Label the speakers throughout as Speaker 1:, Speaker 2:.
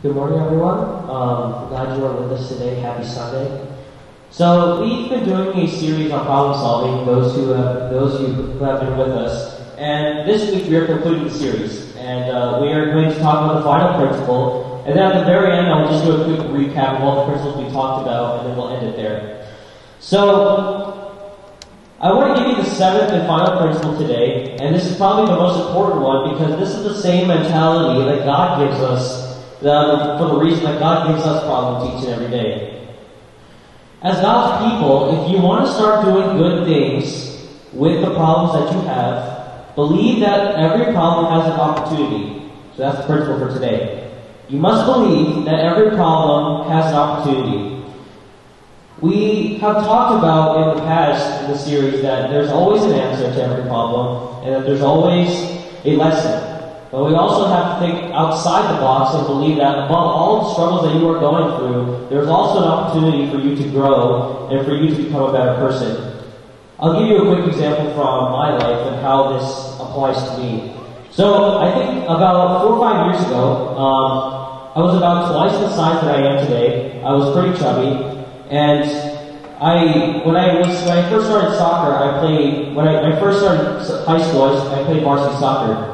Speaker 1: Good morning, everyone. Glad you are with us today. Happy Sunday. So we've been doing a series on problem solving. Those of you who have been with us, and this week we are concluding the series, and we are going to talk about the final principle. And then at the very end, I'll just do a quick recap of all the principles we talked about, and then we'll end it there. So I want to give you the seventh and final principle today, and this is probably the most important one because this is the same mentality that God gives us. For the reason that God gives us problems each and every day. As God's people, if you want to start doing good things with the problems that you have, believe that every problem has an opportunity. So that's the principle for today. You must believe that every problem has an opportunity. We have talked about in the past in the series that there's always an answer to every problem and that there's always a lesson. But we also have to think outside the box and believe that above all the struggles that you are going through, there's also an opportunity for you to grow and for you to become a better person. I'll give you a quick example from my life and how this applies to me. So I think about 4 or 5 years ago, I was about twice the size that I am today. I was pretty chubby, and when I first started soccer, when I first started high school, I played varsity soccer.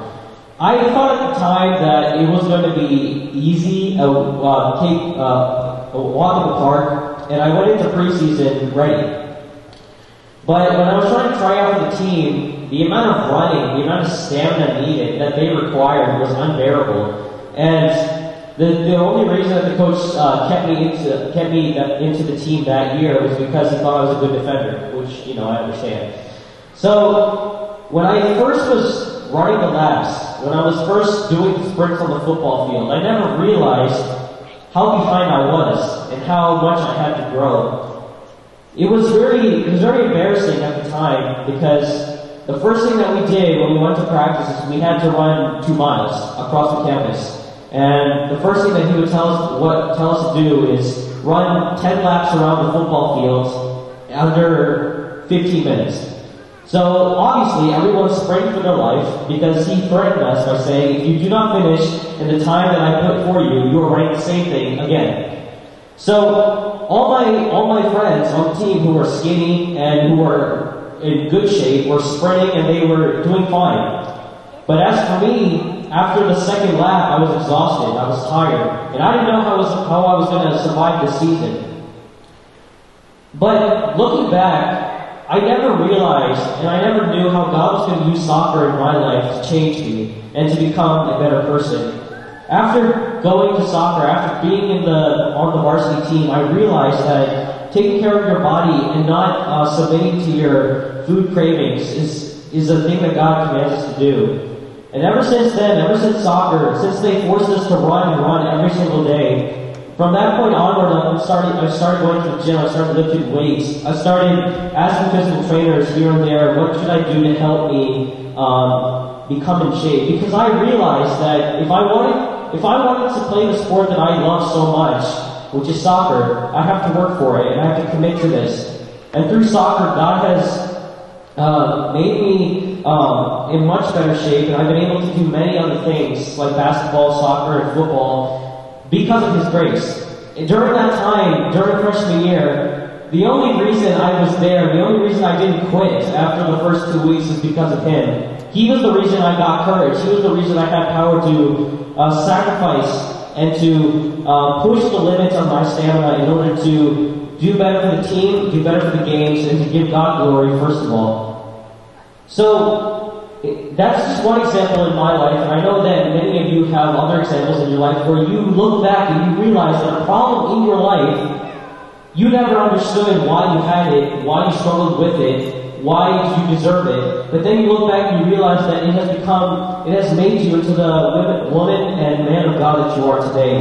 Speaker 1: I thought at the time that it was going to be easy, a walk in the park, and I went into preseason ready. But when I was trying to try out for the team, the amount of running, the amount of stamina needed that they required was unbearable. And the only reason that the coach kept me into the team that year was because he thought I was a good defender, which I understand. So when I first was running the laps, when I was first doing the sprints on the football field, I never realized how behind I was and how much I had to grow. It was very embarrassing at the time because the first thing that we did when we went to practice is we had to run 2 miles across the campus. And the first thing that he would tell us to do is run 10 laps around the football field under 15 minutes. So obviously everyone's spraying for their life because he threatened us by saying, if you do not finish in the time that I put for you, you are running the same thing again. So all my friends on the team who were skinny and who were in good shape were sprinting and they were doing fine. But as for me, after the second lap, I was exhausted, I was tired, and I didn't know how I was going to survive this season. But looking back, I never realized, and I never knew how God was going to use soccer in my life to change me and to become a better person. After going to soccer, after being on the varsity team, I realized that taking care of your body and not submitting to your food cravings is a thing that God commands us to do. And ever since then, ever since soccer, since they forced us to run every single day, from that point onward, I started going to the gym, I started lifting weights, I started asking physical trainers here and there, what should I do to help me become in shape? Because I realized that if I wanted to play the sport that I love so much, which is soccer, I have to work for it, and I have to commit to this. And through soccer, God has made me in much better shape, and I've been able to do many other things, like basketball, soccer, and football, because of His grace. And during that time, during freshman year, the only reason I was there, the only reason I didn't quit after the first 2 weeks is because of Him. He was the reason I got courage. He was the reason I had power to sacrifice and to push the limits of my stamina in order to do better for the team, do better for the games, and to give God glory first of all. So, that's just one example in my life, and I know that many of you have other examples in your life where you look back and you realize that a problem in your life, you never understood why you had it, why you struggled with it, why you deserve it, but then you look back and you realize that it has made you into the woman and man of God that you are today.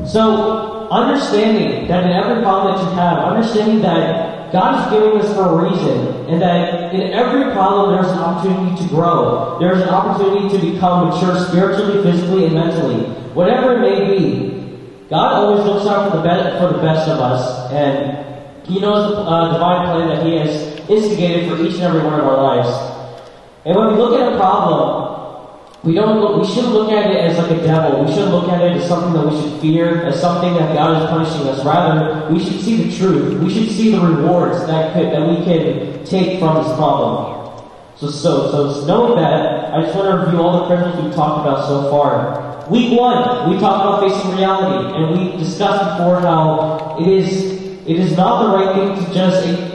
Speaker 1: So, understanding that in every problem that you have, understanding that God is giving us for a reason, and that in every problem there's an opportunity to grow. There's an opportunity to become mature spiritually, physically, and mentally. Whatever it may be, God always looks out for the best of us, and He knows the divine plan that He has instigated for each and every one of our lives. And when we look at a problem, we shouldn't look at it as like a devil. We shouldn't look at it as something that we should fear, as something that God is punishing us. Rather, we should see the truth. We should see the rewards that we can take from this problem. So knowing that, I just want to review all the principles we've talked about so far. Week 1, we talked about facing reality, and we discussed before how it is not the right thing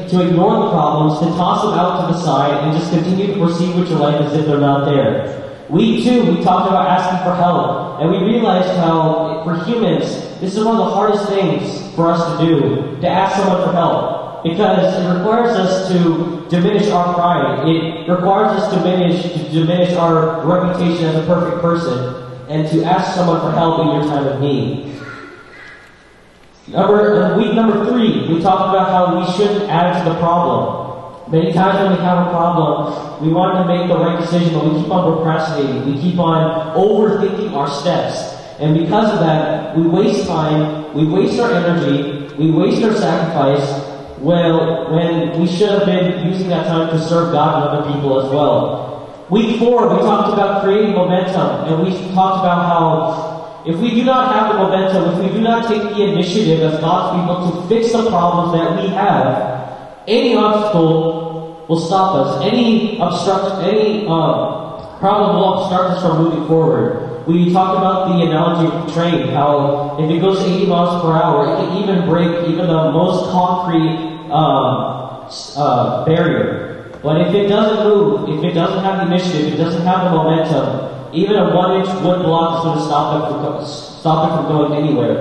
Speaker 1: to ignore the problems, to toss them out to the side, and just continue to proceed with your life as if they're not there. Week 2, we talked about asking for help, and we realized how, for humans, this is one of the hardest things for us to do, to ask someone for help, because it requires us to diminish our pride. It requires us to diminish our reputation as a perfect person, and to ask someone for help in your time of need. Week number 3, we talked about how we shouldn't add to the problem. Many times when we have a problem, we want to make the right decision, but we keep on procrastinating. We keep on overthinking our steps. And because of that, we waste time, we waste our energy, we waste our sacrifice, when we should have been using that time to serve God and other people as well. Week 4, we talked about creating momentum, and we talked about how if we do not have the momentum, if we do not take the initiative as God's people to fix the problems that we have, any obstacle will stop us. Any problem will obstruct us from moving forward. We talked about the analogy of the train, how if it goes 80 miles per hour, it can even break even the most concrete barrier. But if it doesn't move, if it doesn't have the initiative, if it doesn't have the momentum, even a 1-inch wood block is going to stop it from going anywhere.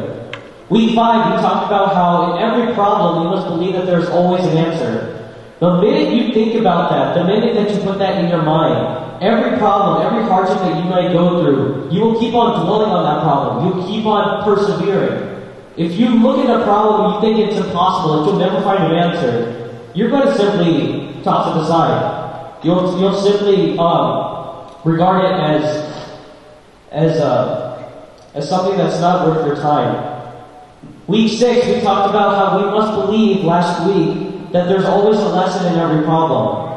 Speaker 1: Week 5, we talked about how in every problem you must believe that there's always an answer. The minute you think about that, the minute that you put that in your mind, every problem, every hardship that you might go through, you will keep on dwelling on that problem. You'll keep on persevering. If you look at a problem and you think it's impossible, that you'll never find an answer, you're going to simply toss it aside. You'll simply regard it as something that's not worth your time. Week 6, we talked about how we must believe last week that there's always a lesson in every problem.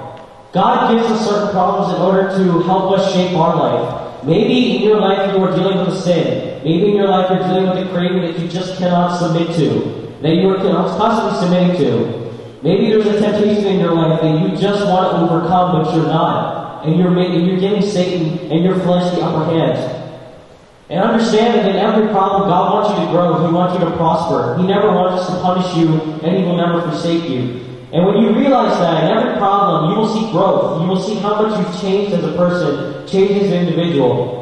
Speaker 1: God gives us certain problems in order to help us shape our life. Maybe in your life you are dealing with a sin. Maybe in your life you're dealing with a craving that you just cannot submit to, that you are constantly submitting to. Maybe there's a temptation in your life that you just want to overcome, but you're not. And you're giving Satan and your flesh the upper hand. And understand that in every problem, God wants you to grow. He wants you to prosper. He never wants to punish you, and He will never forsake you. And when you realize that, in every problem, you will see growth. You will see how much you've changed as a person, changed as an individual.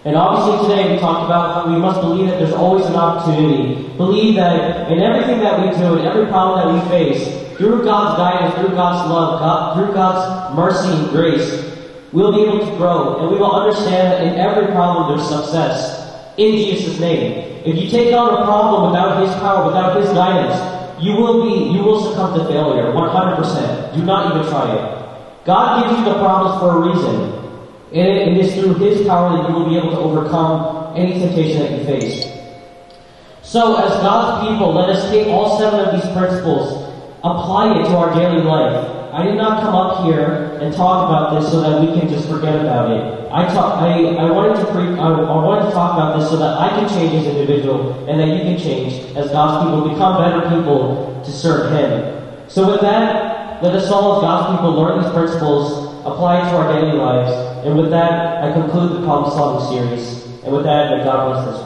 Speaker 1: And obviously today, we talked about how we must believe that there's always an opportunity. Believe that in everything that we do, in every problem that we face, through God's guidance, through God's love, through God's mercy and grace, we'll be able to grow, and we will understand that in every problem there's success. In Jesus' name. If you take on a problem without His power, without His guidance, you will succumb to failure, 100%. Do not even try it. God gives you the problems for a reason. And it is through His power that you will be able to overcome any temptation that you face. So, as God's people, let us take all 7 of these principles, apply it to our daily life. I did not come up here and talk about this so that we can just forget about it. I wanted to talk about this so that I can change as an individual and that you can change as God's people, become better people to serve Him. So with that, let us all as God's people learn these principles, apply it to our daily lives, and with that, I conclude the problem solving series. And with that, may God bless us.